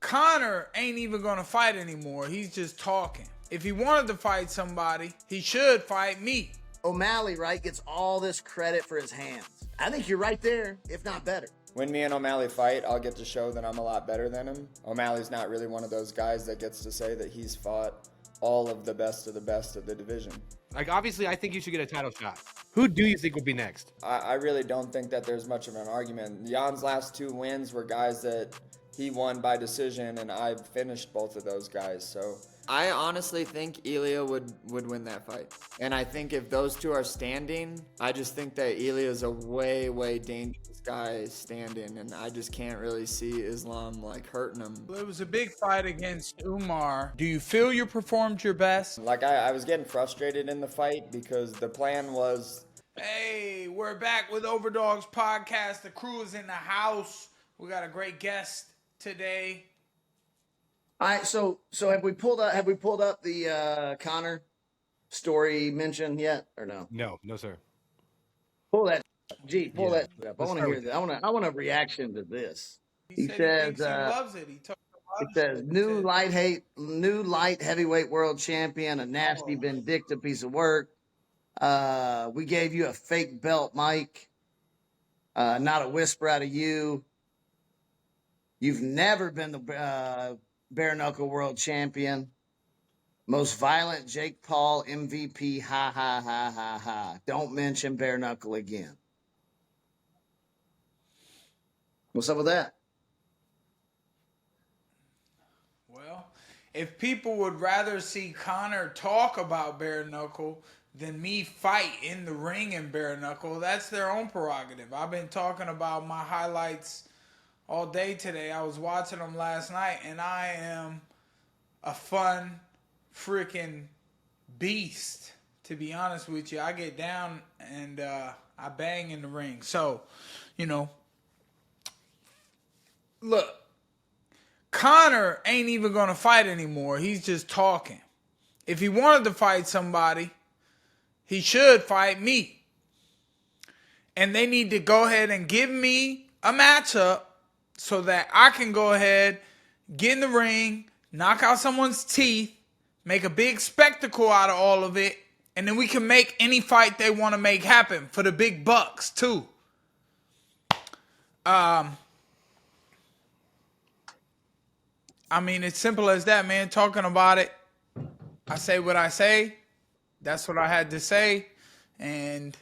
Conor ain't even gonna fight anymore. He's just talking. If he wanted to fight somebody, he should fight me. O'Malley, right, gets all this credit for his hands. I think you're right there, if not better. When me and O'Malley fight, I'll get to show that I'm a lot better than him. O'Malley's not really one of those guys that gets to say that he's fought all of the best of the division. Like, obviously, I think you should get a title shot. Who do you think would be next? I really don't think that there's much of an argument. Jan's last 2 wins were guys that he won by decision, and I've finished both of those guys. So I honestly think Ilia would win that fight. And I think if those two are standing, I just think that Ilia's a way, way dangerous guy standing, and I just can't really see Islam like hurting him. It was a big fight against Umar. Do you feel you performed your best? Like I was getting frustrated in the fight because the plan was... Hey, we're back with OverDogs Podcast. The crew is in the house. We got a great guest today. All right, so have we pulled up the Conor story mentioned yet or no? No, sir. Pull that. Pull that up. I Let's want to start hear with that. I want a reaction to this. He says he loves it. He says new light heavyweight world champion, a nasty vindictive piece of work. We gave you a fake belt, Mike. Not a whisper out of you. You've never been the bare knuckle world champion. Most violent Jake Paul MVP. Ha ha ha ha ha. Don't mention bare knuckle again. What's up with that? Well, if people would rather see Conor talk about bare knuckle than me fight in the ring in bare knuckle, that's their own prerogative. I've been talking about my highlights all day today. I was watching them last night, and I am a fun freaking beast, to be honest with you. I get down and I bang in the ring. So, look, Conor ain't even going to fight anymore. He's just talking. If he wanted to fight somebody, he should fight me. And they need to go ahead and give me a matchup so that I can go ahead, get in the ring, knock out someone's teeth, make a big spectacle out of all of it, and then we can make any fight they want to make happen for the big bucks, too. I mean, it's simple as that, man. Talking about it, I say what I say. That's what I had to say. And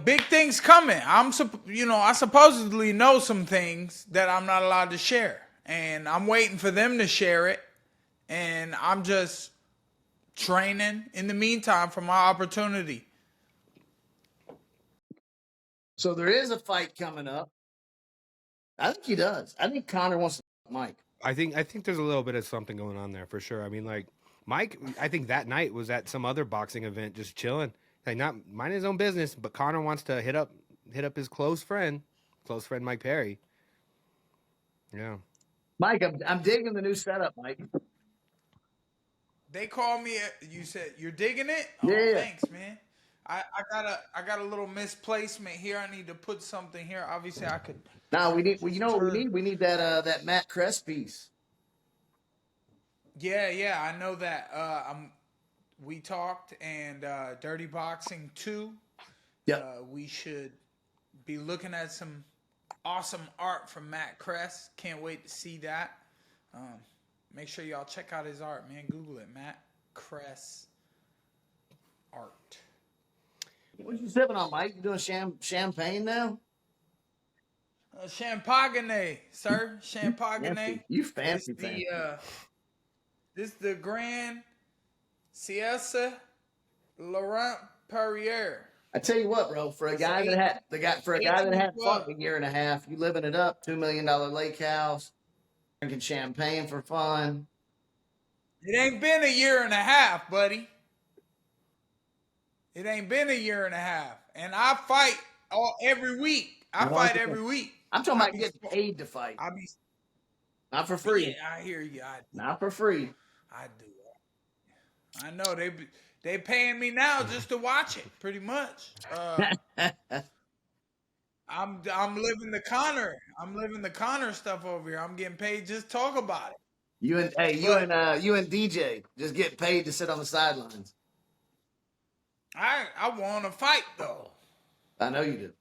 big things coming. I supposedly know some things that I'm not allowed to share. And I'm waiting for them to share it. And I'm just training in the meantime for my opportunity. So there is a fight coming up. I think he does. I think Conor wants to fight Mike. I think there's a little bit of something going on there for sure. I mean, like Mike, I think that night was at some other boxing event, just chilling, like not minding his own business. But Conor wants to hit up his close friend Mike Perry. Yeah, Mike, I'm digging the new setup, Mike. They call me. You said you're digging it. Yeah. Oh, thanks, man. I got a little misplacement here. I need to put something here. Obviously, I could. No, we need. Well, you know what we need? We need that Matt Kress piece. Yeah, I know that. We talked, and Dirty Boxing 2. Yeah. We should be looking at some awesome art from Matt Kress. Can't wait to see that. Make sure y'all check out his art, man. Google it, Matt Kress art. What you sipping on, Mike? You doing champagne now? Champagne, sir. Champagne. You fancy, fancy. This is the Grand Siesta Laurent Perrier. I tell you what, bro. For a guy that had fun a year and a half, you living it up. $2 million lake house, drinking champagne for fun. It ain't been a year and a half, buddy. It ain't been a year and a half, and I fight every week. I fight every week. I'm talking about getting paid to fight. Not for free. Yeah, I hear you. Not for free. I do. I know they paying me now just to watch it, pretty much. I'm living the Conor. I'm living the Conor stuff over here. I'm getting paid just talk about it. You and DJ just get paid to sit on the sidelines. I want to fight though. I know you do.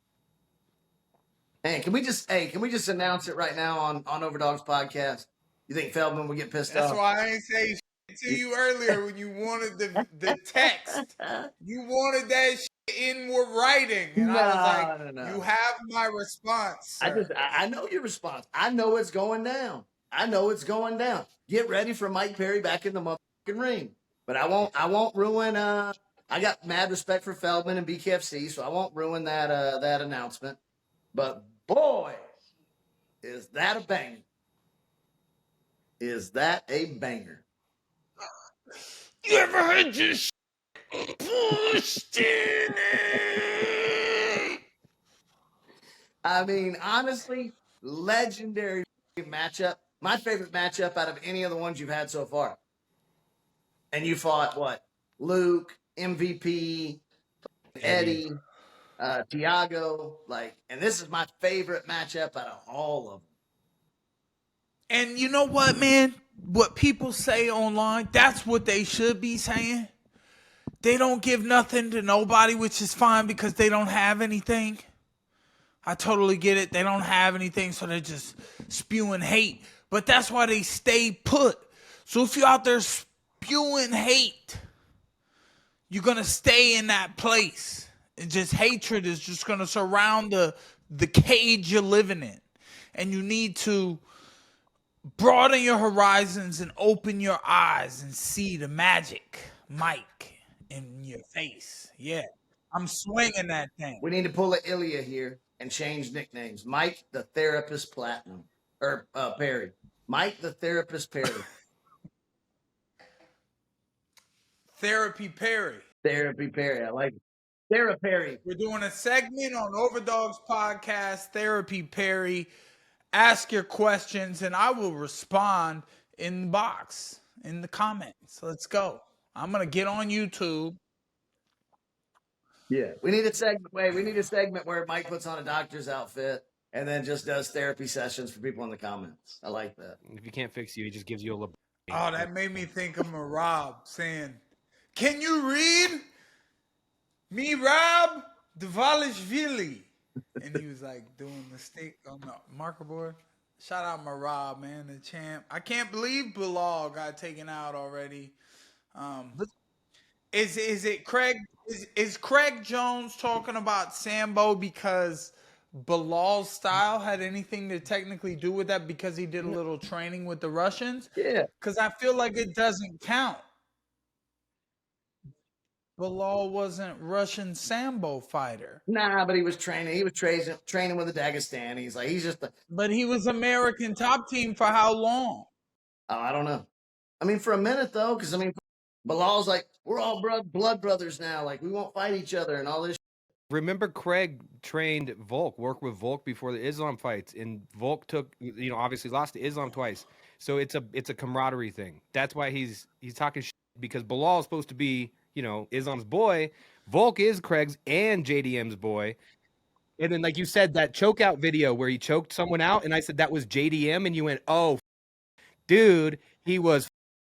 Hey, can we just announce it right now on OverDogs Podcast? You think Feldman would get pissed That's off? why I ain't say shit to you earlier when you wanted the text. You wanted that shit in writing, and I was like, no. "You have my response, sir." I know your response. I know it's going down. Get ready for Mike Perry back in the motherfucking ring. But I won't ruin. I got mad respect for Feldman and BKFC, so I won't ruin that announcement. But boy, is that a banger? Is that a banger? You ever heard this shit pushed in it? I mean, honestly, legendary matchup. My favorite matchup out of any of the ones you've had so far. And you fought what? Luke, MVP, Eddie, Tiago, and this is my favorite matchup out of all of them. And you know what, man? What people say online, that's what they should be saying. They don't give nothing to nobody, which is fine because they don't have anything. I totally get it. They don't have anything, so they're just spewing hate. But that's why they stay put. So if you're out there spewing hate, you're going to stay in that place. And just hatred is just going to surround the cage you're living in. And you need to broaden your horizons and open your eyes and see the magic Mike in your face. Yeah, I'm swinging that thing. We need to pull an Ilia here and change nicknames. Mike the Therapist Platinum. Or Perry. Mike the Therapist Perry. Therapy Perry. Therapy Perry. I like it. Therapy Perry. We're doing a segment on OverDogs Podcast, Therapy Perry. Ask your questions, and I will respond in the box, in the comments. Let's go. I'm going to get on YouTube. Yeah. We need a segment. We need a segment where Mike puts on a doctor's outfit and then just does therapy sessions for people in the comments. I like that. If he can't fix you, he just gives you a little. Oh, that made me think of Merab saying, "Can you read? Merab Dvalishvili." And he was like doing the stick on the marker board. Shout out Merab, man, the champ. I can't believe Belal got taken out already. Is it Craig? Is Craig Jones talking about Sambo because Belal's style had anything to technically do with that because he did a little training with the Russians? Yeah. Because I feel like it doesn't count. Belal wasn't Russian Sambo fighter. Nah, but he was training. He was training with the Dagestanis. He's just But he was American top team for how long? Oh, I don't know. I mean, for a minute though, because Bilal's like, we're all blood brothers now. We won't fight each other and all this. Remember, Craig trained Volk, worked with Volk before the Islam fights, and Volk took, obviously lost to Islam twice. So it's a camaraderie thing. That's why he's talking shit, because Belal is supposed to be, Islam's boy. Volk is Craig's and JDM's boy. And then, like you said, that chokeout video where he choked someone out, and I said that was JDM, and you went, "Oh, dude, he was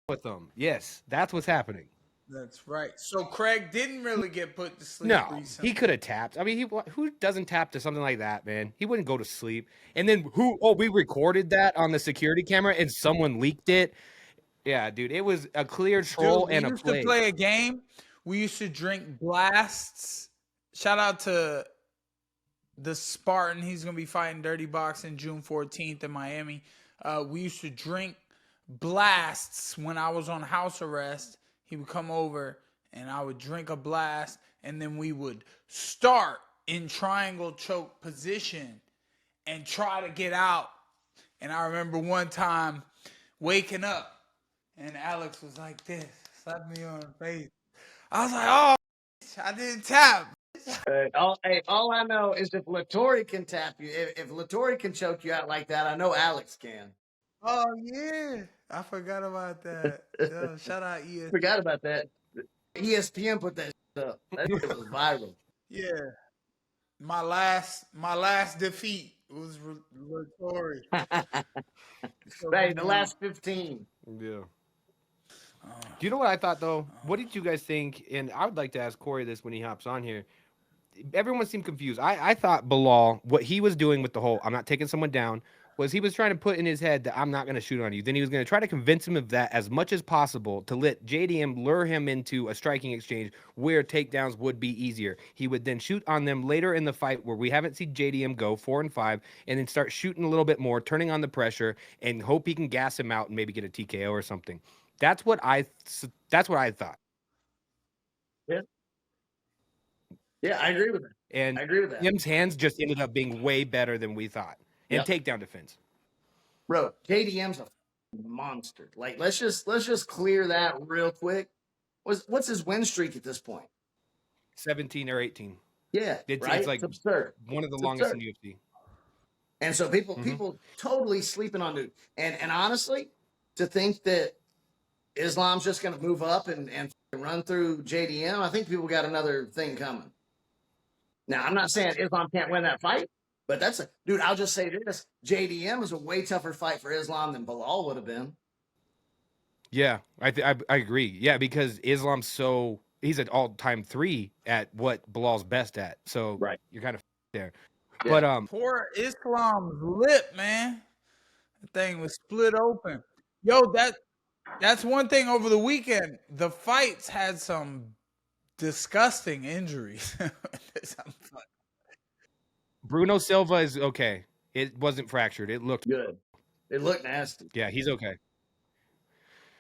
with them." Yes, that's what's happening. That's right. So Craig didn't really get put to sleep No, recently. he could have tapped. I mean, who doesn't tap to something like that, man? He wouldn't go to sleep. And then we recorded that on the security camera, and someone leaked it. Yeah, dude, it was a clear troll and a play. We used to play a game. We used to drink blasts. Shout out to the Spartan. He's going to be fighting Dirty Boxing June 14th in Miami. We used to drink blasts when I was on house arrest. He would come over and I would drink a blast, and then we would start in triangle choke position and try to get out. And I remember one time waking up and Alex was like this, slapped me on the face. I was like, "Oh, I didn't tap." All I know is if Lattori can tap you, if Lattori can choke you out like that, I know Alex can. Oh, yeah. I forgot about that. Shout out ESPN. Forgot about that. ESPN put that up. That shit was viral. Yeah. My last defeat was Tory. Hey, the last 15. Yeah. Do you know what I thought though? What did you guys think? And I would like to ask Cory this when he hops on here. Everyone seemed confused. I thought Belal, what he was doing with the whole "I'm not taking someone down," was he was trying to put in his head that I'm not going to shoot on you. Then he was going to try to convince him of that as much as possible to let JDM lure him into a striking exchange where takedowns would be easier. He would then shoot on them later in the fight where we haven't seen JDM go 4 and 5, and then start shooting a little bit more, turning on the pressure, and hope he can gas him out and maybe get a TKO or something. That's what I thought. Yeah, I agree with that. And I agree with that. Jim's hands just ended up being way better than we thought. And Yep. takedown defense. Bro, JDM's a monster. Like, let's just clear that real quick. What's his win streak at this point? 17 or 18. Yeah, right? It's like absurd. one of the It's longest absurd. in UFC. And so people totally sleeping on dude. And honestly, to think that Islam's just going to move up and run through JDM, I think people got another thing coming. Now, I'm not saying Islam can't win that fight, but dude, I'll just say this. JDM is a way tougher fight for Islam than Belal would have been. Yeah, I agree. Yeah, because Islam's he's at all-time 3 at what Bilal's best at. So Right. you're kind of there. Yeah. But Poor Islam's lip, man. The thing was split open. Yo, that's one thing over the weekend. The fights had some disgusting injuries. Bruno Silva is okay. It wasn't fractured. It looked Good. It looked nasty. Yeah, he's okay.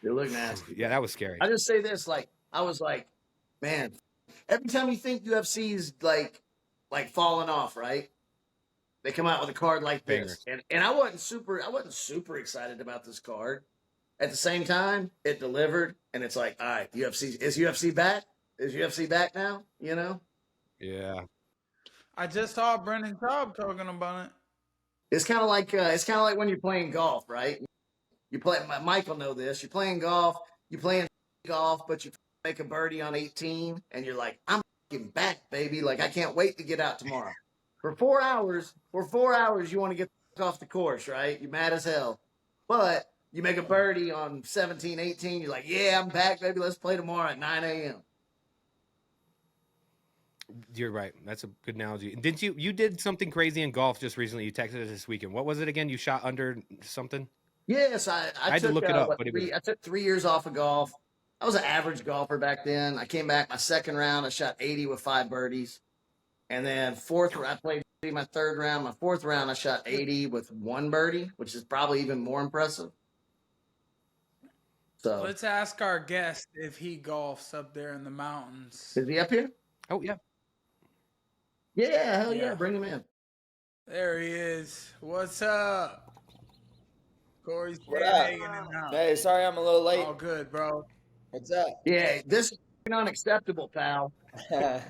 It looked nasty. Yeah, that was scary. I just say this, I was like, man, every time you think UFC's like falling off, right? They come out with a card like this. And I wasn't super excited about this card. At the same time, it delivered, and it's like, all right, is UFC back? Is UFC back now? You know? Yeah. I just saw Brendan Schaub talking about it. It's kind of like when you're playing golf, right? Mike will know this. You're playing golf, but you make a birdie on 18, and you're like, I'm fucking back, baby. Like, I can't wait to get out tomorrow. For 4 hours, you want to get off the course, right? You're mad as hell. But you make a birdie on 17, 18, you're like, yeah, I'm back, baby. Let's play tomorrow at 9 a.m. You're right. That's a good analogy. Didn't you did something crazy in golf just recently? You texted us this weekend. What was it again? You shot under something? Yes, I had to look it up. I took 3 years off of golf. I was an average golfer back then. I came back my second round. I shot 80 with 5 birdies. And then I played my third round. My fourth round, I shot 80 with 1 birdie, which is probably even more impressive. So let's ask our guest if he golfs up there in the mountains. Is he up here? Oh, yeah. Yeah, hell yeah. Bring him in. There he is. What's up? Cory Sandhagen. Hey, sorry I'm a little late. All good, bro. What's up? Yeah, this is unacceptable, pal. Hey,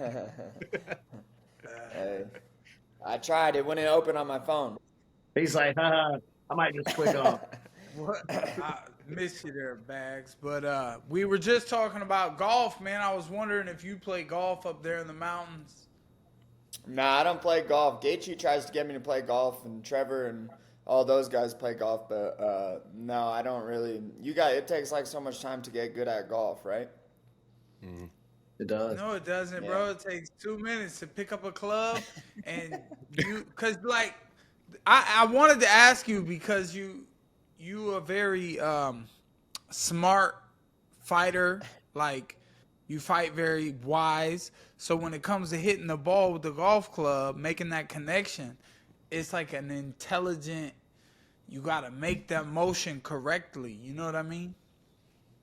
I tried. It wouldn't open on my phone. He's like, I might just click off. What? I miss you there, Bagz. But we were just talking about golf, man. I was wondering if you play golf up there in the mountains. Nah, I don't play golf. Gaethje tries to get me to play golf, and Trevor and all those guys play golf, but no, I don't really. It takes like so much time to get good at golf, right? Mm. It does. No, it doesn't, bro. It takes 2 minutes to pick up a club, and because like, I wanted to ask you because you a very smart fighter, like you fight very wise. So when it comes to hitting the ball with the golf club, making that connection, it's like an intelligent. You got to make that motion correctly. You know what I mean?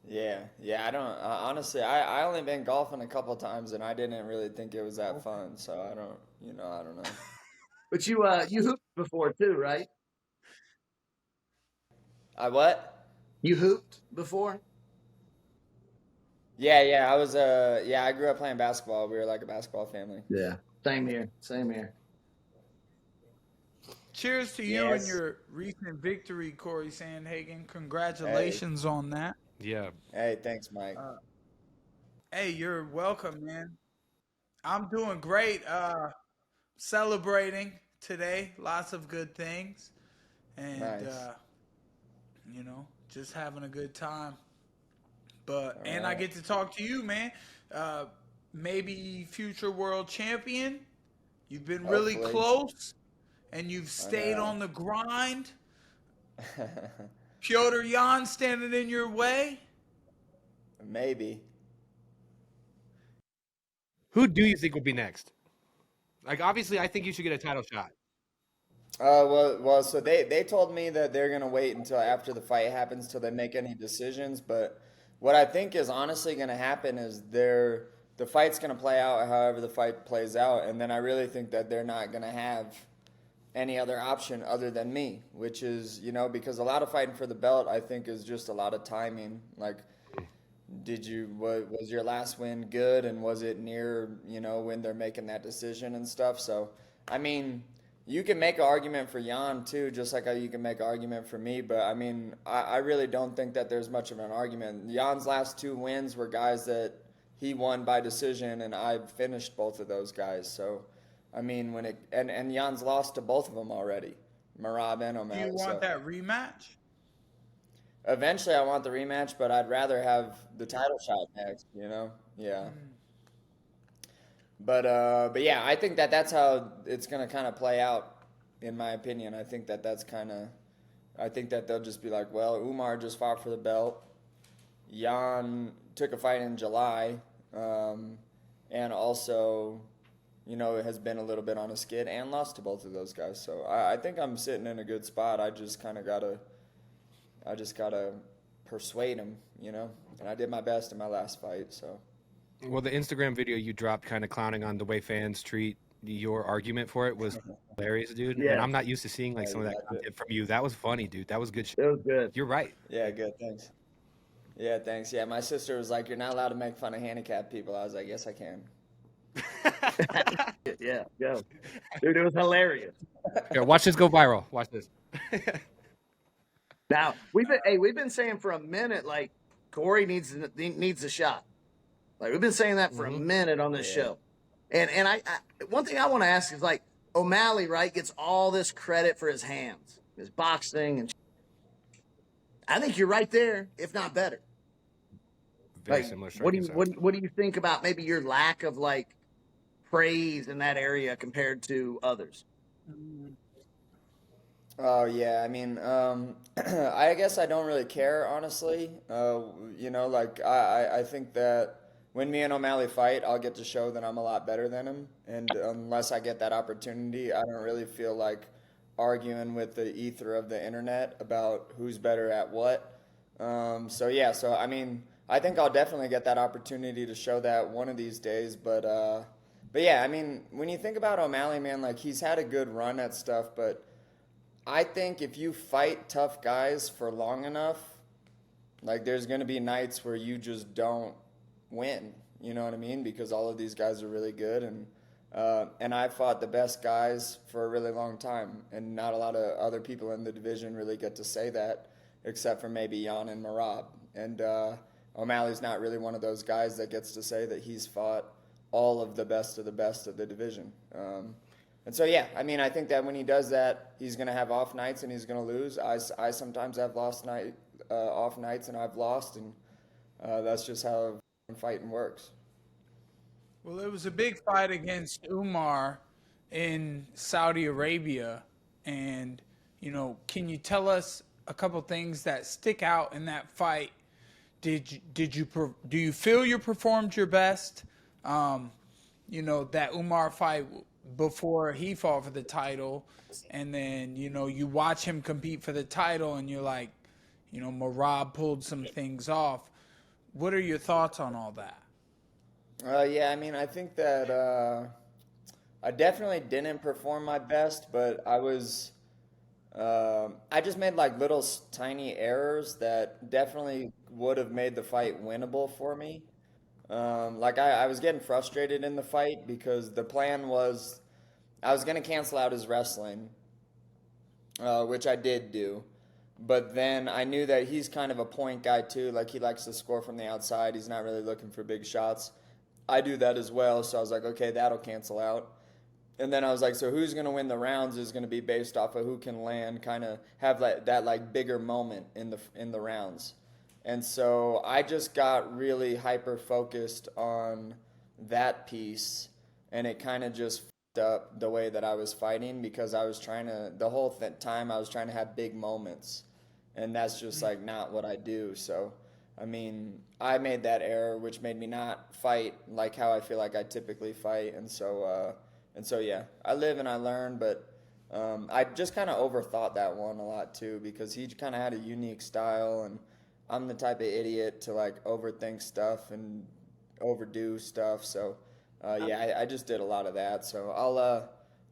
Yeah. I don't honestly. I only been golfing a couple times, and I didn't really think it was that fun. So I don't know. But you hooped before too, right? I what? You hooped before? Yeah. I was I grew up playing basketball. We were like a basketball family. Yeah. Same here. Cheers to you and your recent victory, Cory Sandhagen. Congratulations on that. Yeah. Hey, thanks, Mike. Hey, you're welcome, man. I'm doing great. celebrating today. Lots of good things. And, Nice. Just having a good time. But All I right. get to talk to you, man. Maybe future world champion. You've been really Hopefully. close, and you've stayed know. on the grind. Piotr Jan standing in your way. Maybe. Who do you think will be next? Like, obviously, I think you should get a title shot. So they told me that they're gonna wait until after the fight happens till they make any decisions. But what I think is honestly gonna happen is the fight's gonna play out however the fight plays out, and then I really think that they're not gonna have any other option other than me, which is because a lot of fighting for the belt I think is just a lot of timing. Like, was your last win good, and was it near when they're making that decision and stuff? So I mean, you can make an argument for Jan too, just like how you can make an argument for me. But I mean, I really don't think that there's much of an argument. Jan's last 2 wins were guys that he won by decision, and I finished both of those guys. So I mean, and Jan's lost to both of them already, Merab and Do O'Malley. you want that rematch? Eventually, I want the rematch, but I'd rather have the title shot next. Yeah. But yeah, I think that that's how it's gonna kind of play out, in my opinion. I think that I think that they'll just be like, well, Umar just fought for the belt. Jan took a fight in July, and also, has been a little bit on a skid and lost to both of those guys. So I think I'm sitting in a good spot. I just gotta persuade him, and I did my best in my last fight. So. Well, the Instagram video you dropped kind of clowning on the way fans treat your argument for it was hilarious, dude. Yeah. And I'm not used to seeing like some of that content from you. That was funny, dude. That was good shit. It was good. You're right. Yeah, good. Thanks. Yeah, thanks. Yeah, my sister was like, "You're not allowed to make fun of handicapped people." I was like, "Yes, I can." Yeah, dude, it was hilarious. Yeah, watch this go viral. Watch this. Now we've been saying for a minute like Cory needs a shot. Like we've been saying that for a minute on this show, and I one thing I want to ask is like O'Malley, right, gets all this credit for his hands, his boxing, and I think you're right there, if not better. Very Like, similar what do striking you what do you think about maybe your lack of like praise in that area compared to others? Oh yeah, I mean, I guess I don't really care, honestly. Like I think that when me and O'Malley fight, I'll get to show that I'm a lot better than him, and unless I get that opportunity, I don't really feel like arguing with the ether of the internet about who's better at what. So I mean, I think I'll definitely get that opportunity to show that one of these days, but yeah, I mean, when you think about O'Malley, man, like he's had a good run at stuff, but I think if you fight tough guys for long enough, like there's going to be nights where you just don't win. You know what I mean? Because all of these guys are really good, and I fought the best guys for a really long time, and not a lot of other people in the division really get to say that, except for maybe Jan and Merab. And O'Malley's not really one of those guys that gets to say that he's fought all of the best of the division. And so, yeah, I mean, I think that when he does that, he's going to have off nights and he's going to lose. I sometimes have off nights and I've lost, and that's just how fighting works. Well, it was a big fight against Umar in Saudi Arabia. And, can you tell us a couple things that stick out in that fight? Do you feel you performed your best? That Umar fight before he fought for the title, and then you watch him compete for the title, and you're like, Merab pulled some things off. What are your thoughts on all that? Yeah, I mean, I think that I definitely didn't perform my best, but I just made like little tiny errors that definitely would have made the fight winnable for me. Like I was getting frustrated in the fight because the plan was I was going to cancel out his wrestling, which I did do. But then I knew that he's kind of a point guy too. Like he likes to score from the outside. He's not really looking for big shots. I do that as well. So I was like, okay, that'll cancel out. And then I was like, so who's going to win the rounds is going to be based off of who can land, kind of have that like bigger moment in the rounds. And so I just got really hyper focused on that piece, and it kind of just fucked up the way that I was fighting, because I was trying to, the whole time I was trying to have big moments, and that's just like not what I do. So I mean, I made that error, which made me not fight like how I feel like I typically fight. And so yeah, I live and I learn, but I just kind of overthought that one a lot too, because he kind of had a unique style, and I'm the type of idiot to like overthink stuff and overdo stuff. So yeah, I just did a lot of that. So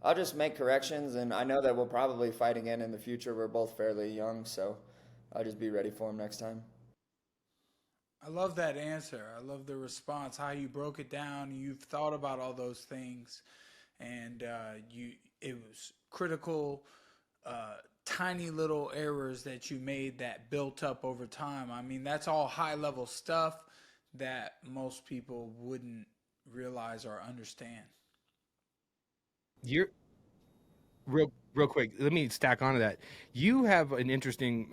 I'll just make corrections, and I know that we'll probably fight again in the future. We're both fairly young, so I'll just be ready for him next time. I love that answer. I love the response, how you broke it down. You've thought about all those things, and it was critical, tiny little errors that you made that built up over time. I mean, that's all high level stuff that most people wouldn't realize or understand. You're real quick. Let me stack onto that. You have an interesting.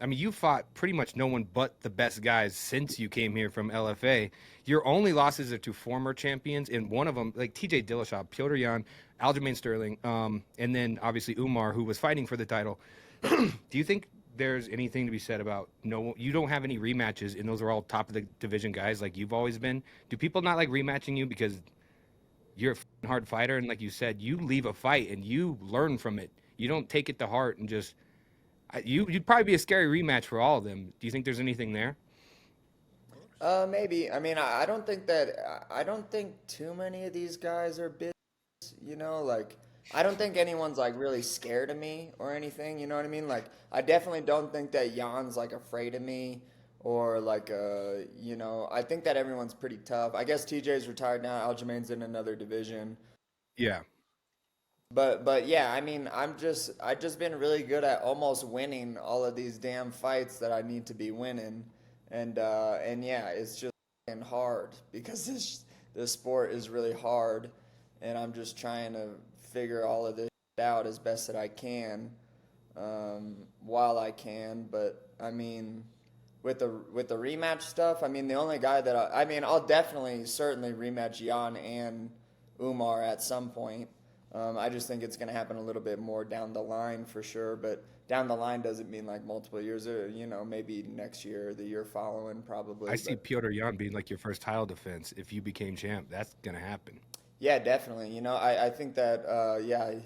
I mean, you fought pretty much no one but the best guys since you came here from LFA. Your only losses are to former champions, and one of them, like TJ Dillashaw, Piotr Jan, Aljamain Sterling, and then obviously Umar, who was fighting for the title. Do you think there's anything to be said about you don't have any rematches, and those are all top of the division guys like you've always been? Do people not like rematching you because you're a hard fighter, and like you said, you leave a fight and you learn from it. You don't take it to heart and just you'd probably be a scary rematch for all of them. Do you think there's anything there? Maybe. I mean, I don't think too many of these guys are big, like I don't think anyone's like really scared of me or anything, you know what I mean? Like I definitely don't think that Jan's like afraid of me, or like I think that everyone's pretty tough. I guess TJ's retired now, Aljamain's in another division. Yeah. But yeah, I mean, I just been really good at almost winning all of these damn fights that I need to be winning, and yeah, it's just hard because this sport is really hard, and I'm just trying to figure all of this out as best that I can, while I can. But I mean, with the rematch stuff, I mean, the only guy that I'll certainly rematch Jan and Umar at some point. I just think it's going to happen a little bit more down the line for sure, but down the line doesn't mean like multiple years, or maybe next year or the year following probably. I see Piotr Jan being like your first title defense if you became champ. That's going to happen. Yeah, definitely. I think that yeah.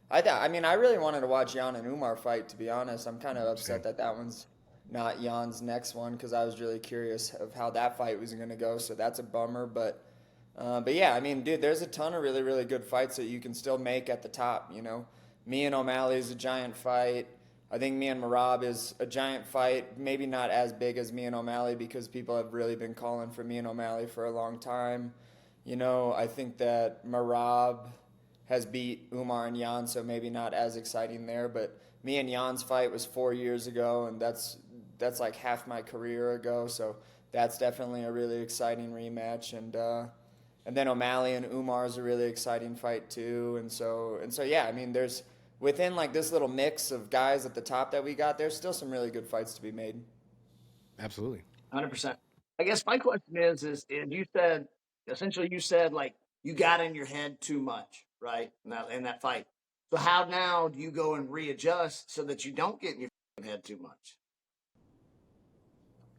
I mean, I really wanted to watch Jan and Umar fight, to be honest. I'm kind of upset that one's not Jan's next one, because I was really curious of how that fight was going to go, so that's a bummer. But yeah, I mean, dude, there's a ton of really, really good fights that you can still make at the top, Me and O'Malley is a giant fight. I think me and Merab is a giant fight. Maybe not as big as me and O'Malley, because people have really been calling for me and O'Malley for a long time. I think that Merab has beat Umar and Jan, so maybe not as exciting there. But me and Jan's fight was 4 years ago, and that's like half my career ago. So that's definitely a really exciting rematch. And then O'Malley and Umar is a really exciting fight too. And so yeah, I mean, there's within like this little mix of guys at the top that we got, there's still some really good fights to be made. Absolutely. 100%. I guess my question is you said like you got in your head too much, right? In that fight. So how now do you go and readjust so that you don't get in your head too much?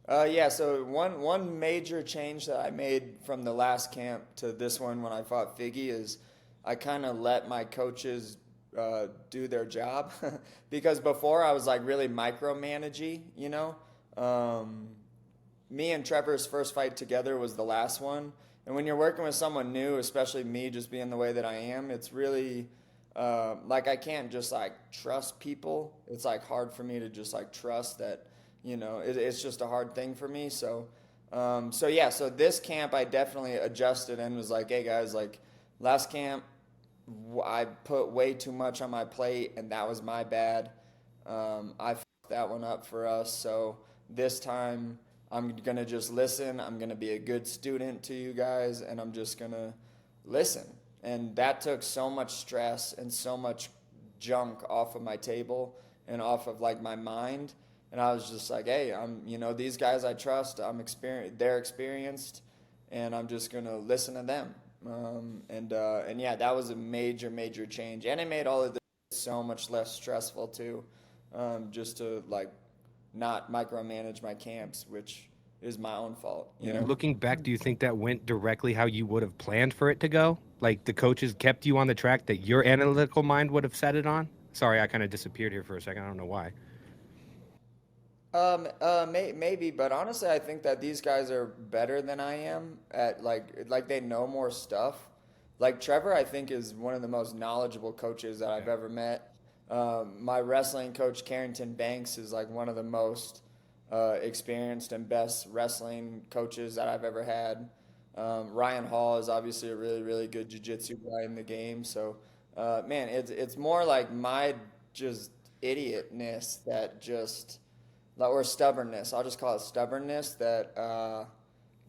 Yeah, so one major change that I made from the last camp to this one when I fought Figgy is I kind of let my coaches do their job because before I was like really micromanagey, Me and Trevor's first fight together was the last one, and when you're working with someone new, especially me just being the way that I am, it's really like I can't just like trust people. It's like hard for me to just like trust that. It's just a hard thing for me. So this camp I definitely adjusted and was like, hey guys, like last camp I put way too much on my plate and that was my bad. I fucked that one up for us. So this time I'm going to just listen. I'm going to be a good student to you guys and I'm just going to listen. And that took so much stress and so much junk off of my table and off of like my mind. And I was just like, hey, these guys I trust, they're experienced, and I'm just going to listen to them. And yeah, that was a major, major change. And it made all of this so much less stressful too, just to like not micromanage my camps, which is my own fault. Looking back, do you think that went directly how you would have planned for it to go? Like the coaches kept you on the track that your analytical mind would have set it on? Sorry, I kind of disappeared here for a second. I don't know why. Maybe, but honestly, I think that these guys are better than I am at like they know more stuff. Like Trevor, I think is one of the most knowledgeable coaches that I've ever met. My wrestling coach, Carrington Banks, is like one of the most experienced and best wrestling coaches that I've ever had. Ryan Hall is obviously a really, really good jiu-jitsu guy in the game. So, man, it's more like my just idiotness that just, or stubbornness. I'll just call it stubbornness that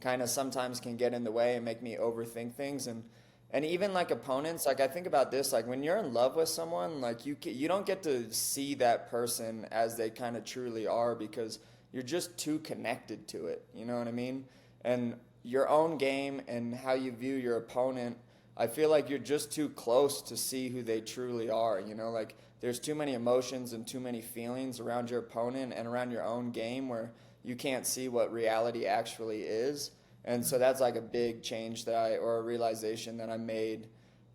kind of sometimes can get in the way and make me overthink things. And even like opponents, like I think about this, like when you're in love with someone, like you don't get to see that person as they kind of truly are because you're just too connected to it. You know what I mean? And your own game and how you view your opponent, I feel like you're just too close to see who they truly are. Like there's too many emotions and too many feelings around your opponent and around your own game where you can't see what reality actually is. And so that's like a big change or a realization that I made,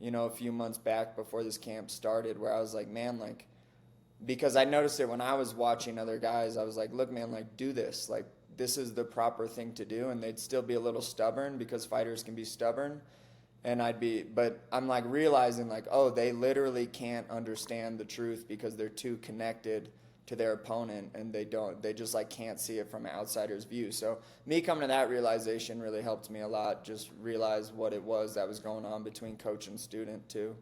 a few months back before this camp started, where I was like, man, like, because I noticed it when I was watching other guys, I was like, look, man, like, do this. Like, this is the proper thing to do. And they'd still be a little stubborn because fighters can be stubborn. But I'm like realizing like, oh, they literally can't understand the truth because they're too connected to their opponent and they just like can't see it from an outsider's view. So me coming to that realization really helped me a lot, just realize what it was that was going on between coach and student too.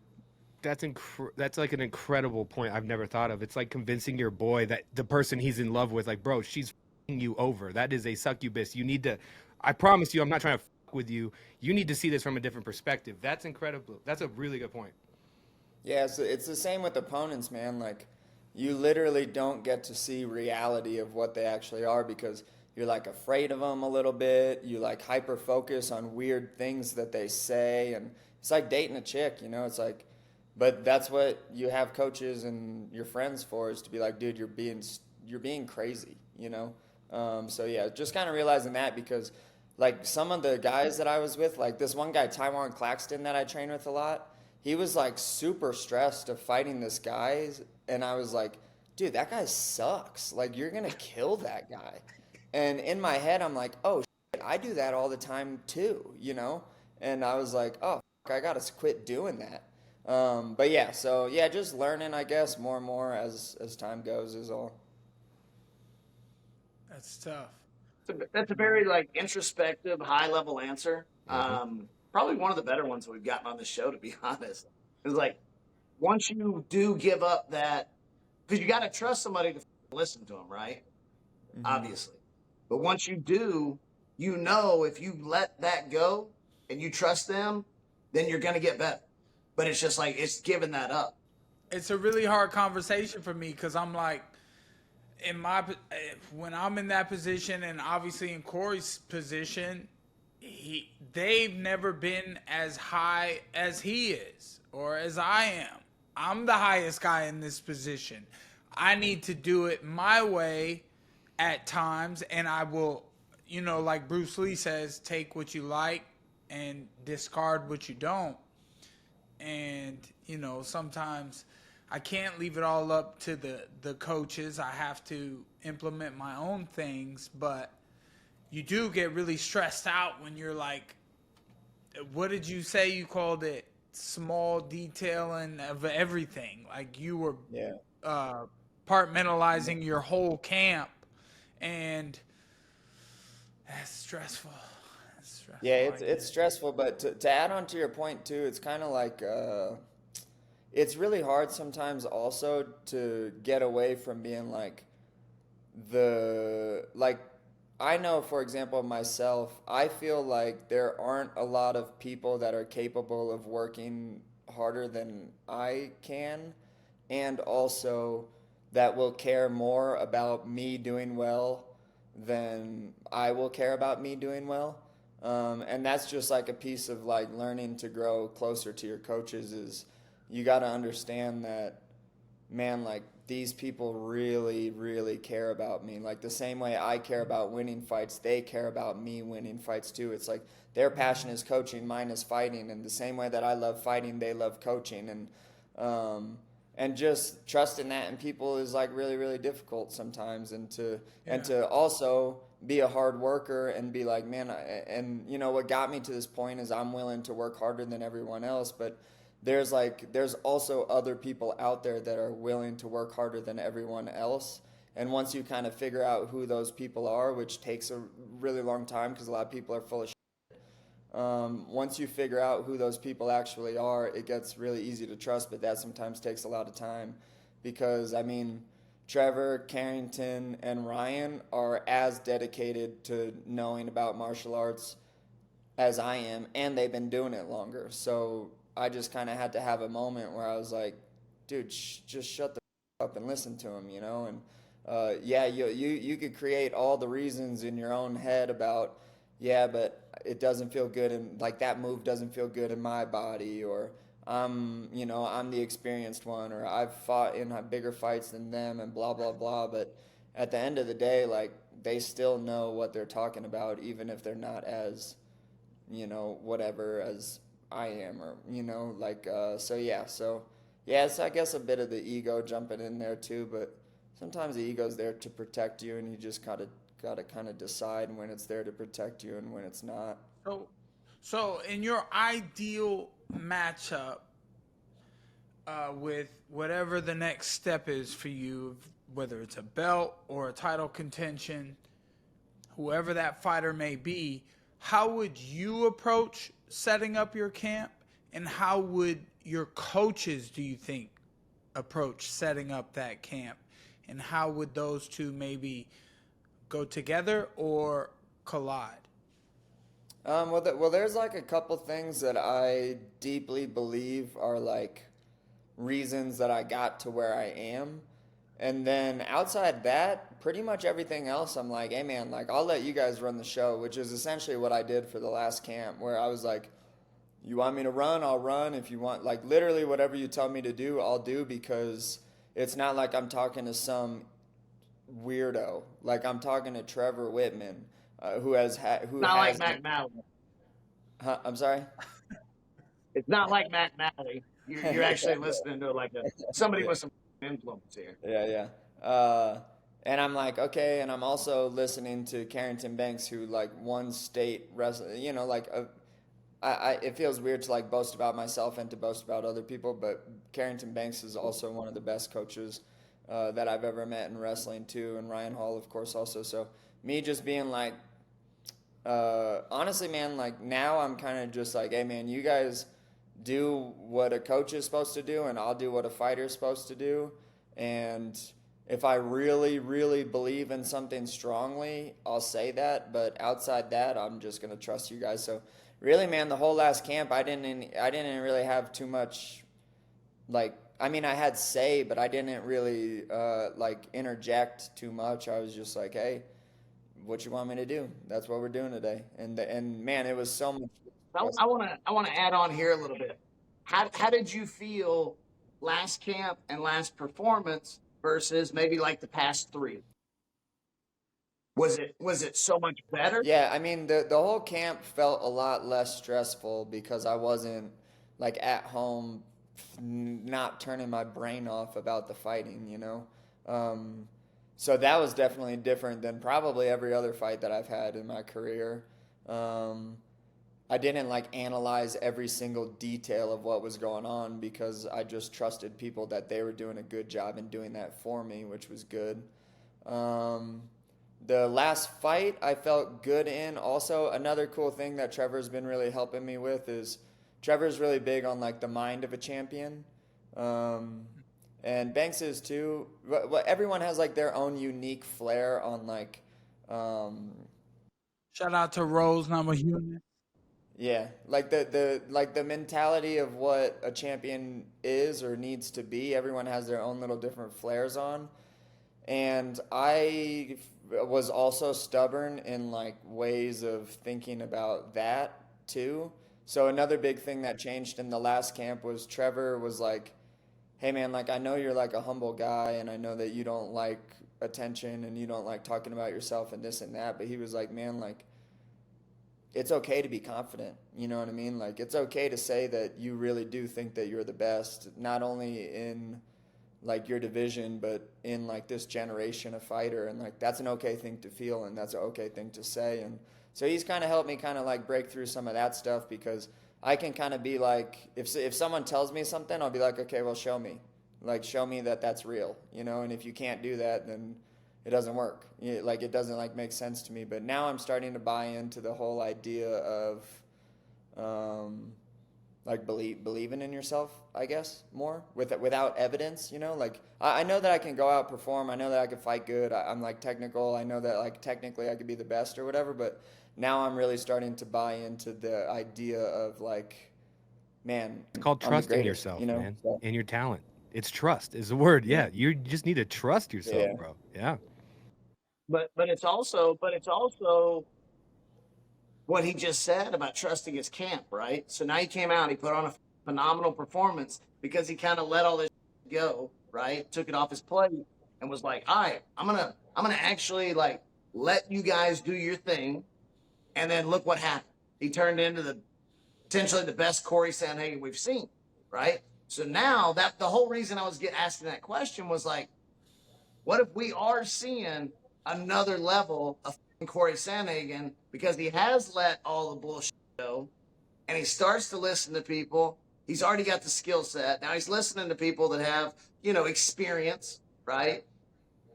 That's like an incredible point I've never thought of. It's like convincing your boy that the person he's in love with, like, bro, she's f***ing you over. That is a succubus. You need to, I promise you, I'm not trying to f*** with you. You need to see this from a different perspective. That's incredible. That's a really good point. Yeah, so it's the same with opponents, man. Like, you literally don't get to see reality of what they actually are because you're like afraid of them a little bit. You like hyper focus on weird things that they say. And it's like dating a chick, it's like, but that's what you have coaches and your friends for, is to be like, dude, you're being crazy, So yeah, just kind of realizing that because like some of the guys that I was with, like this one guy, Taiwan Claxton, that I train with a lot, he was like super stressed of fighting this guy. And I was like, dude, that guy sucks. Like, you're going to kill that guy. And in my head, I'm like, oh, shit, I do that all the time too, And I was like, oh, I got to quit doing that. But yeah, so yeah, just learning, I guess, more and more as time goes is all. That's tough. That's a very like introspective, high level answer. Probably one of the better ones that we've gotten on the show, to be honest. It's like once you do give up that, because you got to trust somebody to listen to them, right? Mm-hmm. Obviously, but once you do, if you let that go and you trust them, then you're gonna get better. But it's just like it's giving that up. It's a really hard conversation for me because I'm like, when I'm in that position, and obviously in Cory's position, they've never been as high as he is or as I am. I'm the highest guy in this position. I need to do it my way at times, and I will, like Bruce Lee says, take what you like and discard what you don't. And, sometimes I can't leave it all up to the coaches. I have to implement my own things, but you do get really stressed out when you're like, what did you say you called it? Small detailing of everything. Like you were compartmentalizing your whole camp, and that's stressful. Yeah, it's stressful, but to add on to your point too, it's kind of like it's really hard sometimes also to get away from being like I know, for example, myself, I feel like there aren't a lot of people that are capable of working harder than I can, and also that will care more about me doing well than I will care about me doing well. And that's just like a piece of like learning to grow closer to your coaches is you got to understand that, man, like these people really, really care about me. Like the same way I care about winning fights, they care about me winning fights too. It's like their passion is coaching, mine is fighting. And the same way that I love fighting, they love coaching. And just trusting that in people is like really, really difficult sometimes. And to also be a hard worker and be like, man, and you know what got me to this point is I'm willing to work harder than everyone else, but there's also other people out there that are willing to work harder than everyone else. And once you kind of figure out who those people are, which takes a really long time because a lot of people are full of shit. Once you figure out who those people actually are, it gets really easy to trust, but that sometimes takes a lot of time because, I mean, Trevor, Carrington, and Ryan are as dedicated to knowing about martial arts as I am, and they've been doing it longer. So I just kind of had to have a moment where I was like, dude, just shut the up and listen to him, you know? And yeah, you could create all the reasons in your own head about, yeah, but it doesn't feel good, and like that move doesn't feel good in my body, or I'm the experienced one, or I've fought in bigger fights than them, and blah blah blah. But at the end of the day, like they still know what they're talking about, even if they're not as, whatever as I am, or so yeah, it's I guess a bit of the ego jumping in there too, but sometimes the ego's there to protect you, and you just gotta kind of decide when it's there to protect you and when it's not. So in your ideal matchup, with whatever the next step is for you, whether it's a belt or a title contention, whoever that fighter may be, how would you approach setting up your camp, and how would your coaches, do you think, approach setting up that camp, and how would those two maybe go together or collide? Well, there's like a couple things that I deeply believe are like reasons that I got to where I am. And then outside that, pretty much everything else, I'm like, hey man, like I'll let you guys run the show, which is essentially what I did for the last camp, where I was like, you want me to run, I'll run. If you want, like literally whatever you tell me to do, I'll do, because it's not like I'm talking to some weirdo. Like I'm talking to Trevor Wittman, who has Not like Matt Malley. I'm sorry? It's not like Matt Malley. You're actually listening to like somebody with some influence here. Yeah. And I'm like, okay, and I'm also listening to Carrington Banks, who like won state wrestling, it feels weird to like boast about myself and to boast about other people, but Carrington Banks is also one of the best coaches that I've ever met in wrestling too, and Ryan Hall, of course, also. So me just being like, honestly, man, like now I'm kind of just like, hey man, you guys do what a coach is supposed to do, and I'll do what a fighter is supposed to do. And if I really, really believe in something strongly, I'll say that. But outside that, I'm just gonna trust you guys. So really, man, the whole last camp, I didn't really have too much. Like, I mean, I had say, but I didn't really like interject too much. I was just like, hey, what you want me to do? That's what we're doing today. And man, it was so much. I want to add on here a little bit. How did you feel last camp and last performance versus maybe like the past three? Was it so much better? Yeah, I mean the whole camp felt a lot less stressful because I wasn't like at home, not turning my brain off about the fighting. So that was definitely different than probably every other fight that I've had in my career. I didn't like analyze every single detail of what was going on because I just trusted people that they were doing a good job in doing that for me, which was good. The last fight I felt good in. Also, another cool thing that Trevor's been really helping me with is Trevor's really big on like the mind of a champion. And Banks is too. Everyone has like their own unique flair on like Shout out to Rose Namajunas. Yeah, like the mentality of what a champion is or needs to be. Everyone has their own little different flares on, and I was also stubborn in like ways of thinking about that too. So another big thing that changed in the last camp was Trevor was like, "Hey man, like I know you're like a humble guy, and I know that you don't like attention and you don't like talking about yourself and this and that." But he was like, "Man, like." It's okay to be confident. You know what I mean? Like, it's okay to say that you really do think that you're the best, not only in like your division, but in like this generation of fighter. And like, that's an okay thing to feel, and that's an okay thing to say. And so he's kind of helped me kind of like break through some of that stuff, because I can kind of be like, if someone tells me something, I'll be like, okay, well, show me. Like, show me that that's real, you know? And if you can't do that, then it doesn't work. Like, it doesn't like make sense to me. But now I'm starting to buy into the whole idea of like believing in yourself, I guess, more without evidence, you know? Like, I know that I can go out, perform. I know that I can fight good. I'm like technical. I know that like technically I could be the best or whatever. But now I'm really starting to buy into the idea of like, man, It's called I'm the trusting greatest, yourself, you know? man, So, and your talent. It's trust is the word. Yeah, you just need to trust yourself, yeah. bro. Yeah. But it's also what he just said about trusting his camp, right? So now he came out, he put on a phenomenal performance because he kind of let all this go, right? Took it off his plate and was like, all right, I'm gonna actually like let you guys do your thing. And then look what happened. He turned into potentially the best Cory Sandhagen we've seen, right? So now that the whole reason I was asking that question was like, what if we are seeing another level of Cory Sandhagen because he has let all the bullshit go and he starts to listen to people. He's already got the skill set. Now he's listening to people that have, experience, right?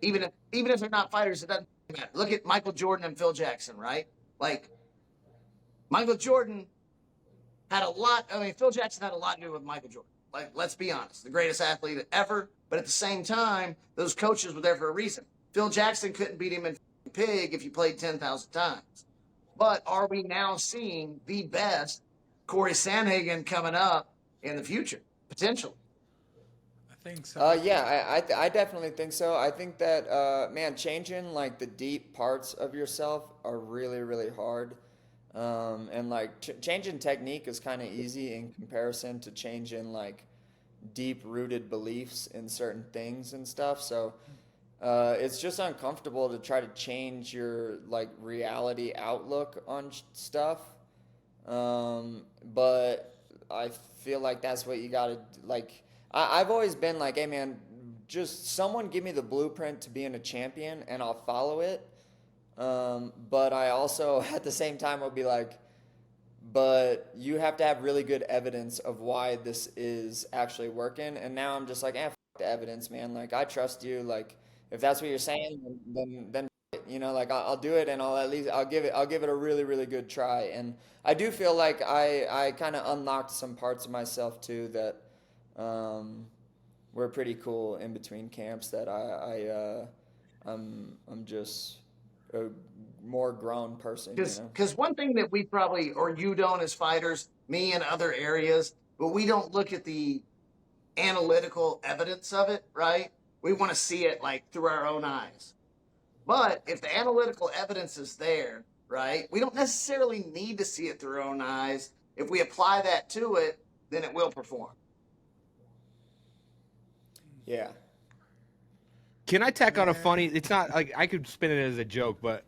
Even if they're not fighters, it doesn't matter. Look at Michael Jordan and Phil Jackson, right? Like Michael Jordan had a lot. I mean, Phil Jackson had a lot to do with Michael Jordan. Like, let's be honest, the greatest athlete ever. But at the same time, those coaches were there for a reason. Phil Jackson couldn't beat him in Pig if you played 10,000 times. But are we now seeing the best Cory Sandhagen coming up in the future, potentially? I think so. Yeah, I definitely think so. I think that man, changing like the deep parts of yourself are really really hard, and like changing technique is kind of easy in comparison to changing like deep rooted beliefs in certain things and stuff. So it's just uncomfortable to try to change your like reality outlook on stuff. But I feel like that's what you gotta like. I've always been like, hey man, just someone give me the blueprint to being a champion and I'll follow it. But I also at the same time will be like, but you have to have really good evidence of why this is actually working. And now I'm just like, f the evidence, man. Like I trust you. Like if that's what you're saying, then like I'll do it, and I'll give it a really really good try. And I do feel like I kind of unlocked some parts of myself too that were pretty cool in between camps. That I'm just a more grown person. Because one thing that we probably, or you don't as fighters, me in other areas, but we don't look at the analytical evidence of it, right? We want to see it like through our own eyes. But if the analytical evidence is there, right, we don't necessarily need to see it through our own eyes. If we apply that to it, then it will perform. Yeah. Can I tack on a funny? It's not like I could spin it as a joke, but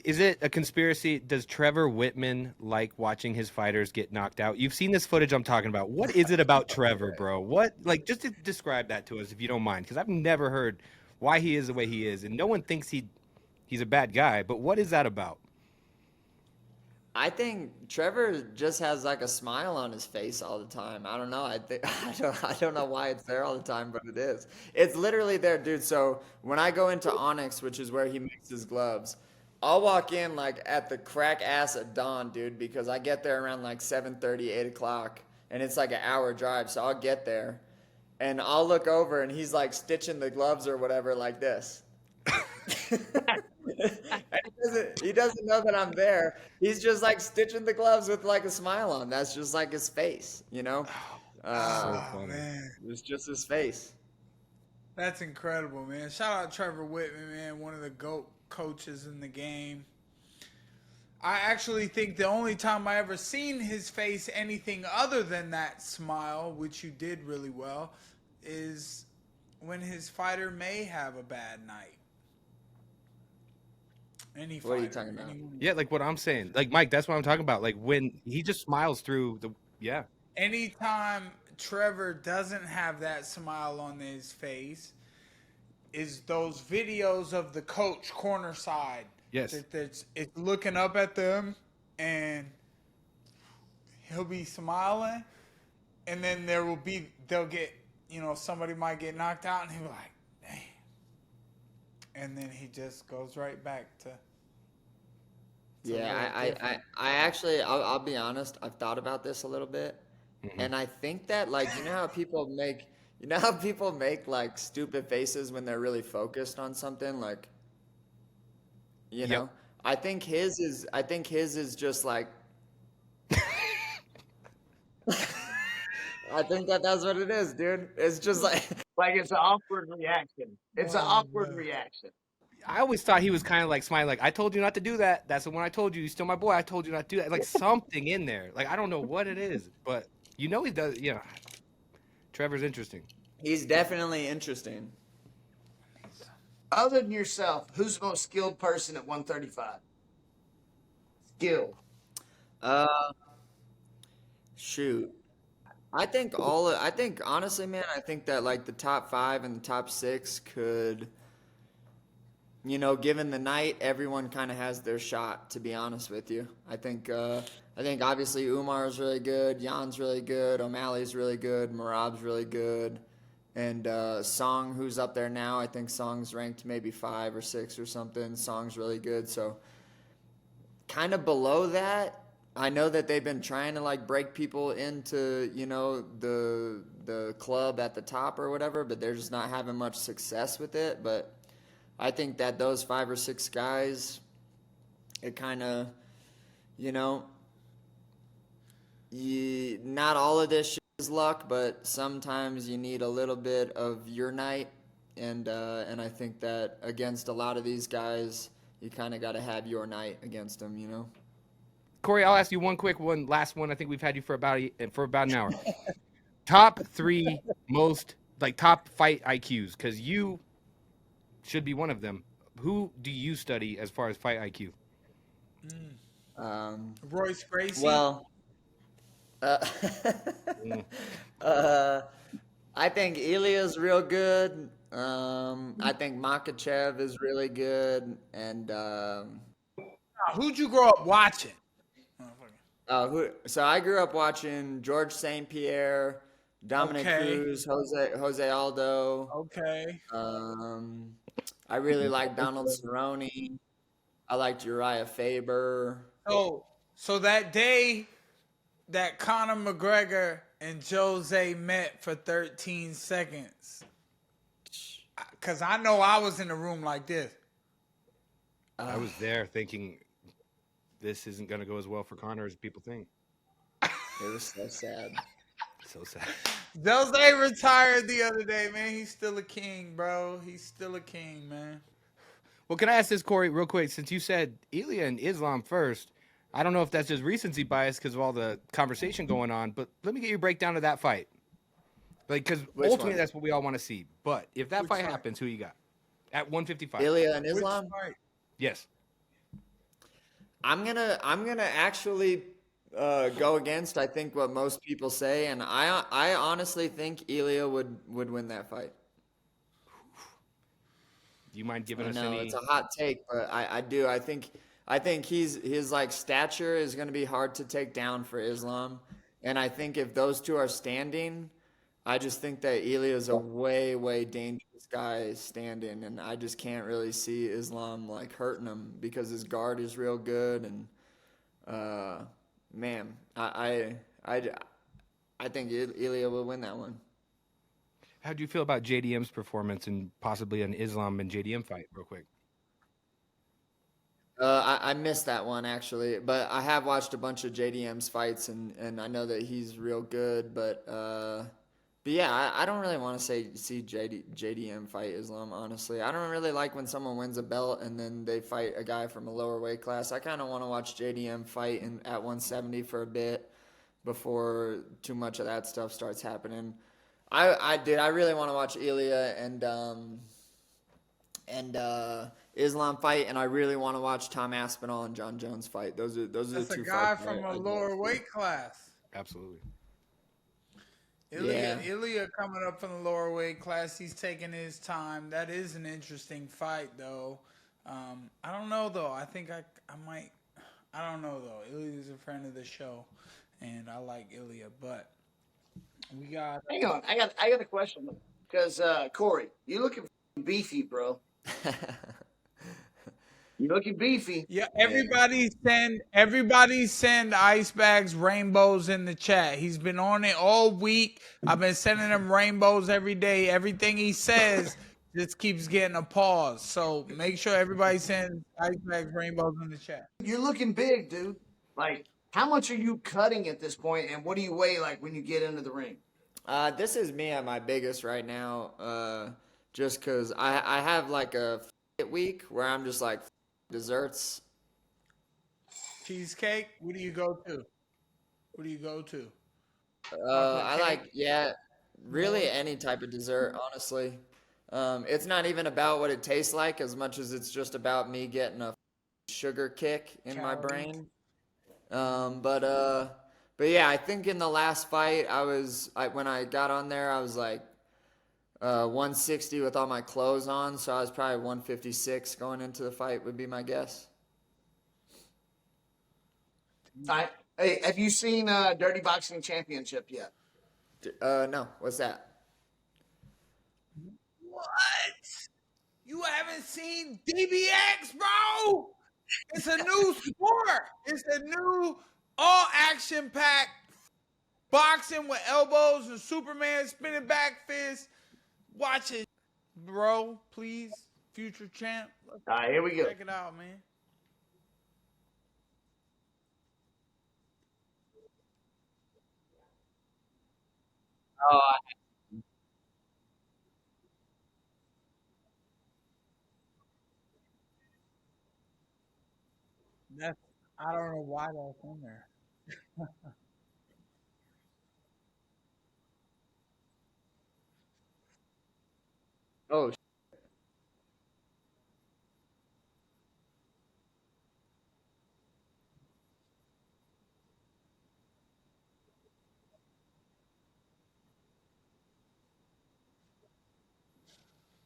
is it a conspiracy? Does Trevor Wittman like watching his fighters get knocked out? You've seen this footage I'm talking about. What is it about Trevor, bro? What, like, just to describe that to us if you don't mind, because I've never heard why he is the way he is, and no one thinks he's a bad guy. But what is that about? I think Trevor just has like a smile on his face all the time. I don't know. I don't know why it's there all the time, but it is. It's literally there, dude. So when I go into Onyx, which is where he makes his gloves, I'll walk in like at the crack ass at dawn, dude, because I get there around like 7:30, 8 o'clock, and it's like an hour drive. So I'll get there, and I'll look over, and he's like stitching the gloves or whatever like this. And He doesn't know that I'm there. He's just like stitching the gloves with like a smile on. That's just like his face, you know? So Oh, funny. man. It's just his face. That's incredible, man. Shout out Trevor Wittman, man, one of the GOAT coaches in the game. I actually think the only time I ever seen his face anything other than that smile, which you did really well, is when his fighter may have a bad night. Any What are you fighter, talking about? anyone. Yeah, like what I'm saying. Like Mike, that's what I'm talking about. Like when he just smiles through the Anytime Trevor doesn't have that smile on his face is those videos of the coach corner side. Yes. It's looking up at them and he'll be smiling and then they'll get, somebody might get knocked out and he'll be like, damn. And then he just goes right back to Yeah, I actually, I'll be honest. I've thought about this a little bit, and I think that like how people make like stupid faces when they're really focused on something, like Yep. know. I think his is just like. I think that's what it is, dude. It's just like. Like it's an awkward reaction. It's an awkward reaction. I always thought he was kind of like smiling, like, I told you not to do that. That's the one I told you. You're still my boy. I told you not to do that. Like something in there. Like, I don't know what it is, but he does. Trevor's interesting. He's definitely interesting. Other than yourself, who's the most skilled person at 135? Skilled. Shoot. I think honestly, man, I think that like the top 5 and the top 6 could, given the night, everyone kind of has their shot, to be honest with you. I think obviously Umar's really good, Jan's really good, O'Malley's really good, Merab's really good, and Song, who's up there now, I think Song's ranked maybe 5 or 6 or something. Song's really good, so kind of below that. I know that they've been trying to like break people into, the club at the top or whatever, but they're just not having much success with it. But I think that those 5 or 6 guys, it kind of, not all of this shit is luck, but sometimes you need a little bit of your night, and I think that against a lot of these guys, you kind of got to have your night against them, Cory, I'll ask you one last one. I think we've had you for about an hour. Top 3 most top fight IQs, because you should be one of them. Who do you study as far as fight IQ? Royce Gracie. Well, I think Ilia's real good. I think Makhachev is really good, and Who'd you grow up watching? so I grew up watching George St. Pierre, Dominic Okay. Cruz, Jose Aldo. Okay. I really like Donald Cerrone. I liked Uriah Faber. So that day that Conor McGregor and Jose met for 13 seconds, because I know I was in the room like this. I was there thinking this isn't going to go as well for Conor as people think. It was so sad. So sad. Jose retired the other day, man. He's still a king, bro. He's still a king, man. Well, can I ask this, Cory, real quick? Since you said Ilia and Islam first, I don't know if that's just recency bias because of all the conversation going on, but let me get your breakdown of that fight. Because ultimately that's what we all want to see. But if that fight happens, who you got? At 155. Ilia and Islam? Yes. I'm gonna actually go against, I think, what most people say, and I honestly think Ilia would win that fight. Do you mind giving I us know any? it's a hot take, but I do. I think his like stature is going to be hard to take down for Islam, and I think if those two are standing, I just think that Ilia is a way dangerous guy standing, and I just can't really see Islam like hurting him because his guard is real good, and man, I think Ilia will win that one. How do you feel about JDM's performance and possibly an Islam and JDM fight, real quick? I missed that one actually, but I have watched a bunch of JDM's fights, and I know that he's real good. But yeah, I don't really want to see JDM fight Islam. Honestly, I don't really like when someone wins a belt and then they fight a guy from a lower weight class. I kind of want to watch JDM fight at 170 for a bit before too much of that stuff starts happening. I really want to watch Ilia and Islam fight, and I really want to watch Tom Aspinall and John Jones fight. Those are That's the a two guy fights from a I'd lower love to weight class. Absolutely. Yeah. Ilia coming up from the lower weight class. He's taking his time. That is an interesting fight, though. I don't know, though. I think I might. I don't know, though. Ilia's a friend of the show, and I like Ilia, but we got. Hang on, I got a question because Cory, you looking beefy, bro. You looking beefy. Yeah, everybody send Ice Bagz rainbows in the chat. He's been on it all week. I've been sending him rainbows every day. Everything he says just keeps getting a pause. So make sure everybody sends Ice Bagz rainbows in the chat. You're looking big, dude. Like, how much are you cutting at this point, and what do you weigh like when you get into the ring? This is me at my biggest right now. Just because I have like a week where I'm just like desserts. Cheesecake? What do you go to? What do you go to? I like really any type of dessert, honestly. It's not even about what it tastes like as much as it's just about me getting a sugar kick in my brain. But yeah, I think in the last fight when I got on there, I was like 160 with all my clothes on, so I was probably 156 going into the fight would be my guess. Hey, have you seen Dirty Boxing Championship yet? No, what's that? What? You haven't seen DBX, bro? It's a new sport. It's a new all action packed boxing with elbows and Superman spinning back fists. Watch it, bro. Please, future champ. All right, here we go. Check it out, man. I don't know why that's in there. Oh,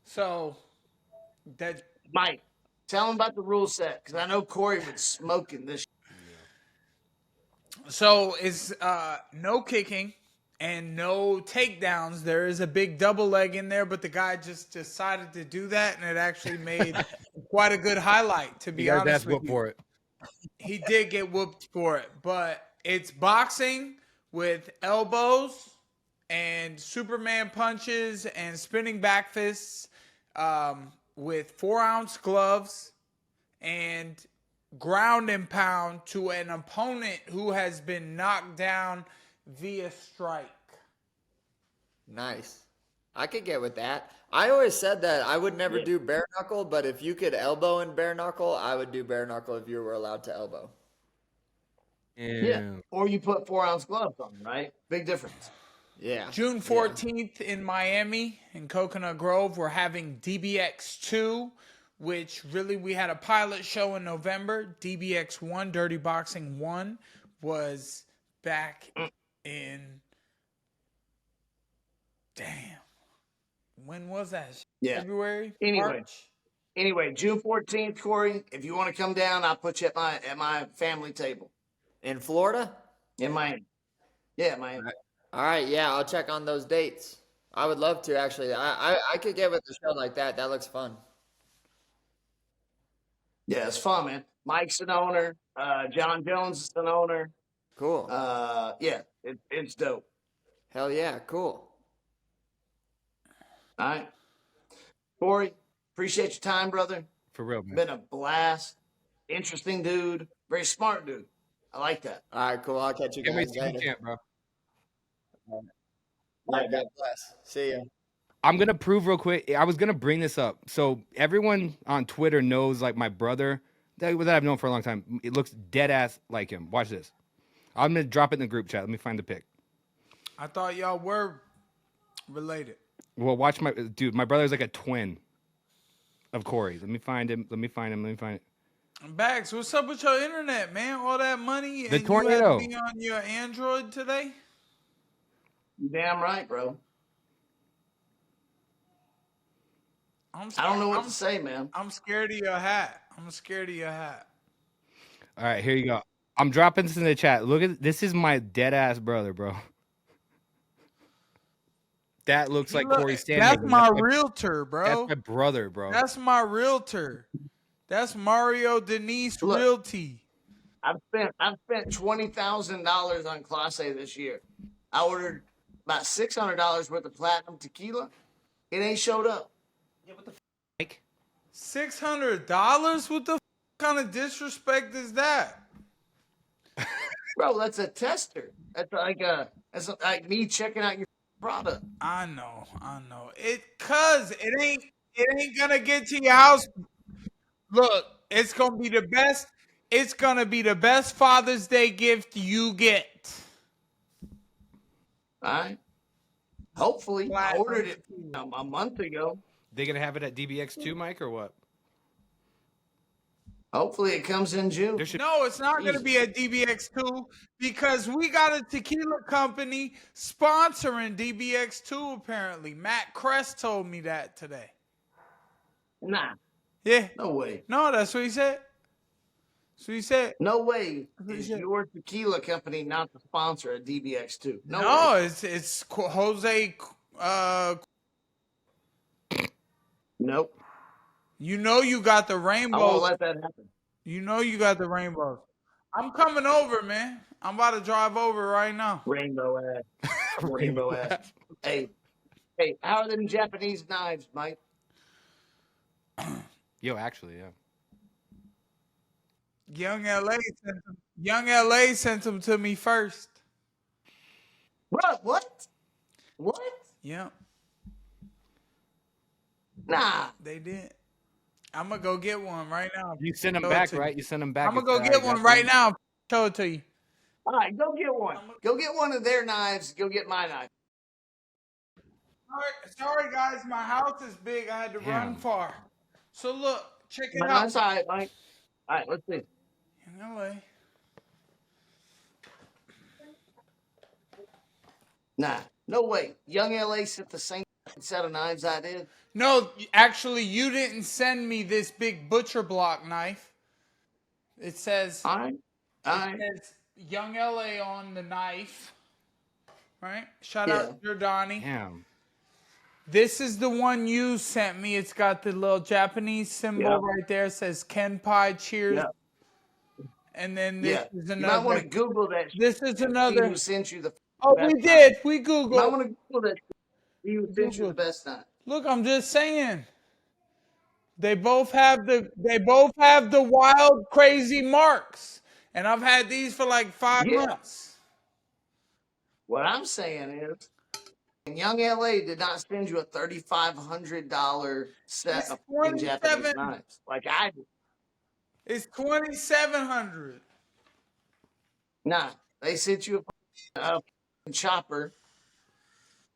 So that Mike, tell him about the rule set because I know Cory was smoking this. So it's no kicking and no takedowns. There is a big double leg in there, but the guy just decided to do that, and it actually made quite a good highlight. To be honest with you, for it. he did get whooped for it, but it's boxing with elbows and Superman punches and spinning back fists, with 4-ounce gloves and ground and pound to an opponent who has been knocked down via strike. nice. I could get with that. I always said that I would never do bare knuckle, but if you could elbow in bare knuckle, I would do bare knuckle if you were allowed to elbow. Yeah. Or you put 4-ounce gloves on, right? Big difference. Yeah. June 14th in Miami in Coconut Grove, we're having DBX2, which really we had a pilot show in November. DBX1, Dirty Boxing 1, was back in. Damn. When was that? Yeah. February? Anyway. March? Anyway, June 14th, Cory, if you want to come down, I'll put you at my family table In Florida? in Miami. Yeah, Miami. All right, yeah, I'll check on those dates. I would love to actually. I could get with a show like that. That looks fun. Yeah, it's fun, man. Mike's an owner. John Jones is an owner. Cool. Yeah, it's dope. Hell yeah, cool. All right. Cory, appreciate your time, brother. For real, man. Been a blast. Interesting dude. Very smart dude. I like that. All right, cool. I'll catch you Can't wait guys to see the later. champ, bro. All right, God bless. See ya. I'm gonna prove real quick. I was gonna bring this up. So everyone on Twitter knows like my brother that I've known for a long time. It looks dead ass like him. Watch this. I'm gonna drop it in the group chat. Let me find the pic. I thought y'all were related. Well, watch my dude. My brother's like a twin of Cory. Let me find him. Let me find it. Bagz, what's up with your internet, man? All that money The and tornado. you had to be on your Android today? You damn right, bro. I I don't know what to say, man. I'm scared of your hat. All right, here you go. I'm dropping this in the chat. Look at this. Is my dead ass brother, bro. That looks like Cory Sandhagen. That's my realtor, bro. That's my brother, bro. That's my realtor. That's Mario Denise Realty. I've spent $20,000 on Clase this year. I ordered about $600 worth of platinum tequila. It ain't showed up. Yeah, what the f***? $600? What the kind of disrespect is that? Bro, that's a tester. That's like me checking out your product. I know. It ain't gonna get to your house. Look, it's gonna be the best. It's gonna be the best Father's Day gift you get. All right. Hopefully, I ordered it a month ago. They gonna have it at DBX too, Mike, or what? Hopefully, it comes in June. No, it's not going to be at DBX2 because we got a tequila company sponsoring DBX2 apparently. Matt Crest told me that today. Nah. Yeah. No way. No, that's what he said. No way is your tequila company not the sponsor of DBX2. No, it's Jose. Nope. You know you got the rainbow. I won't let that happen. You know you got the rainbow. I'm coming over, man. I'm about to drive over right now. Rainbow ass. Rainbow ass. Hey, how are them Japanese knives, Mike? Yo, actually, yeah. Young LA sent them to me first. What? Yeah. Nah. They did. I'm going to go get one right now. You send them back, right? You send them back. I'm going to go get one right now. Show it to you. All right, go get one. Go get one of their knives. Go get my knife. Sorry, guys. My house is big. I had to run far. So, look. Check it out. That's all right, Mike. All right, let's see. In LA. Nah, no way. Young LA sent the same set of knives I did. No, actually, you didn't send me this big butcher block knife. It says, All right. It says Young LA on the knife. Right? Shout out to Donnie. Damn. This is the one you sent me. It's got the little Japanese symbol right there. It says Kenpai Cheers. Yeah. And then this is another. You might want to Google that. This is another. Who sent you the? Oh, we did. We Googled. You might want to Google that. Who sent you the best knife? Look, I'm just saying. They both have the wild, crazy marks, and I've had these for like 5 months. What I'm saying is, Young LA did not send you a $3,500 set of Japanese knives like I did. It's $2,700. Nah, they sent you a chopper.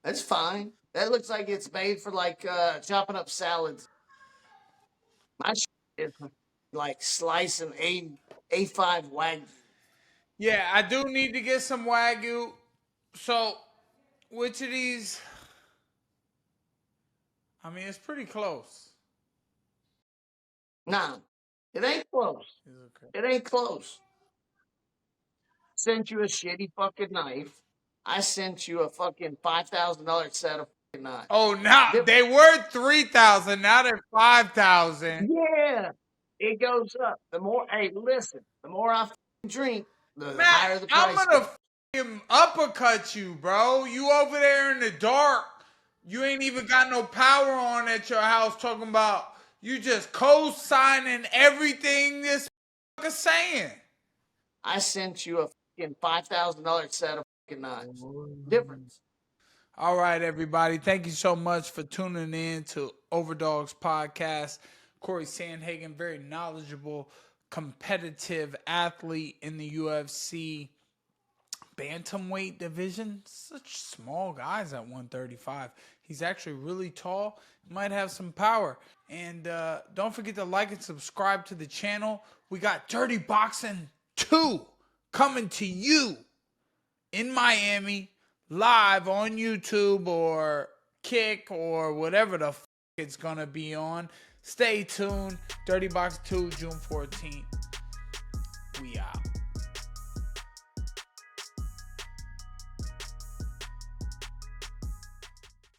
That's fine. That looks like it's made for like chopping up salads. My shit is like slicing A5 Wagyu. Yeah, I do need to get some Wagyu. So, which of these? I mean, it's pretty close. Nah, it ain't close. It ain't close. Sent you a shitty fucking knife. I sent you a fucking $5,000 set of fucking knives. Oh, now they were $3,000. Now they're $5,000. Yeah, it goes up. The more, listen, the more I drink, the higher the price. I'm gonna fucking uppercut you, bro. You over there in the dark. You ain't even got no power on at your house. Talking about you just co-signing everything this motherfucker saying? I sent you a fucking $5,000 set of fucking knives. Difference. All right, everybody. Thank you so much for tuning in to OverDogs Podcast. Cory Sandhagen, very knowledgeable, competitive athlete in the UFC Bantamweight division. Such small guys at 135. He's actually really tall. Might have some power. And don't forget to like and subscribe to the channel. We got Dirty Boxing 2 coming to you in Miami, live on YouTube or Kick or whatever the fuck it's going to be on. Stay tuned. Dirty Boxing 2, June 14th. We out.